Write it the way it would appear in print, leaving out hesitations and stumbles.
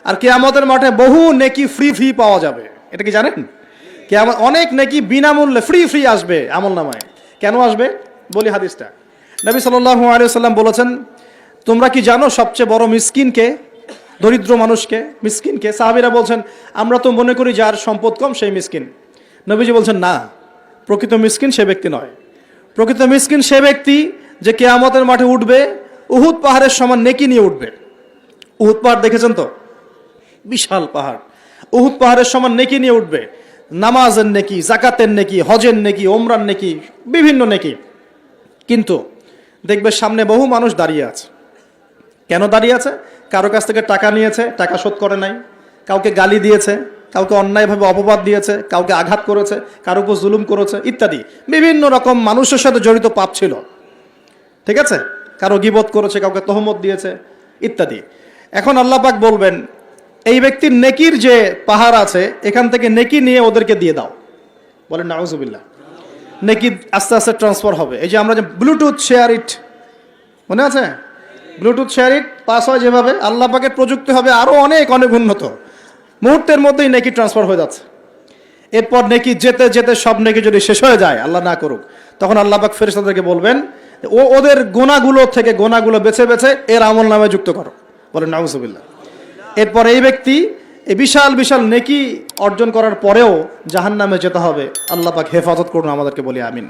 আর কিয়ামতের মাঠে বহু নেকি ফ্রি ফ্রি পাওয়া যাবে। এটা কি জানেন? কিয়ামত অনেক নেকি বিনামূল্যে ফ্রি ফ্রি আসবে আমলনামায়। কেন আসবে বলি হাদিসটা। নবী সাল্লাল্লাহু আলাইহি ওয়াসাল্লাম বলেছেন, তোমরা কি জানো সবচেয়ে বড় মিসকিনকে? দরিদ্র মানুষকে, মিসকিনকে। সাহাবীরা বলছেন, আমরা তো মনে করি যার সম্পদ কম সেই মিসকিন। নবীজি বলছেন, না, প্রকৃত মিসকিন সে ব্যক্তি নয়। প্রকৃত মিসকিন সে ব্যক্তি যে কিয়ামতের মাঠে উঠবে, উহুদ পাহাড়ের সমান নেকি নিয়ে উঠবে। উহুদ পাহাড় দেখেছেন তো? বিশাল পাহাড়। উহুদ পাহাড়ের সমান নেকি নিয়ে উঠবে। নামাজের নেকি, জাকাতের নেকি, হজের নেকি, ওমরার নেকি, বিভিন্ন নেকি। কিন্তু দেখবে সামনে বহু মানুষ দাঁড়িয়ে আছে। কেন দাঁড়িয়ে আছে? কারো কাছ থেকে টাকা নিয়েছে, টাকা শোধ করে নাই, কাউকে গালি দিয়েছে, কাউকে অন্যায়ভাবে অপবাদ দিয়েছে, কাউকে আঘাত করেছে, কারো উপর জুলুম করেছে ইত্যাদি। বিভিন্ন রকম মানুষের সাথে জড়িত পাপ ছিল, ঠিক আছে? কারো গীবত করেছে, কাউকে তহমত দিয়েছে ইত্যাদি। এখন আল্লাহ পাক বলবেন, এই ব্যক্তির নেকির যে পাহাড় আছে এখান থেকে নেকি নিয়ে ওদেরকে দিয়ে দাও। বলেন নাউজুবিল্লাহ। নেকি আস্তে আস্তে ট্রান্সফার হবে। এই যে আমরা যে ব্লুটুথ শেয়ার ইট, মনে আছে? ব্লুটুথ শেয়ার ইট পাস হয় যেভাবে, আল্লাহ পাকের প্রযুক্তি হবে আরো অনেক অনেক উন্নত। মুহূর্তের মধ্যেই নেকি ট্রান্সফার হয়ে যাচ্ছে। এরপর নেকি যেতে যেতে সব নেকি যদি শেষ হয়ে যায়, আল্লাহ না করুক, তখন আল্লাহ পাক ফেরেশতাদেরকে বলবেন, ওদের গোনাগুলো থেকে গোনাগুলো বেছে বেছে এর আমল নামে যুক্ত করো। বলেন নাউজুবিল্লাহ। এরপর এই ব্যক্তি এই বিশাল বিশাল নেকি অর্জন করার পরেও জাহান্নামে যেতে হবে। আল্লাহ পাক হেফাজত করুন আমাদেরকে, বলি আমিন।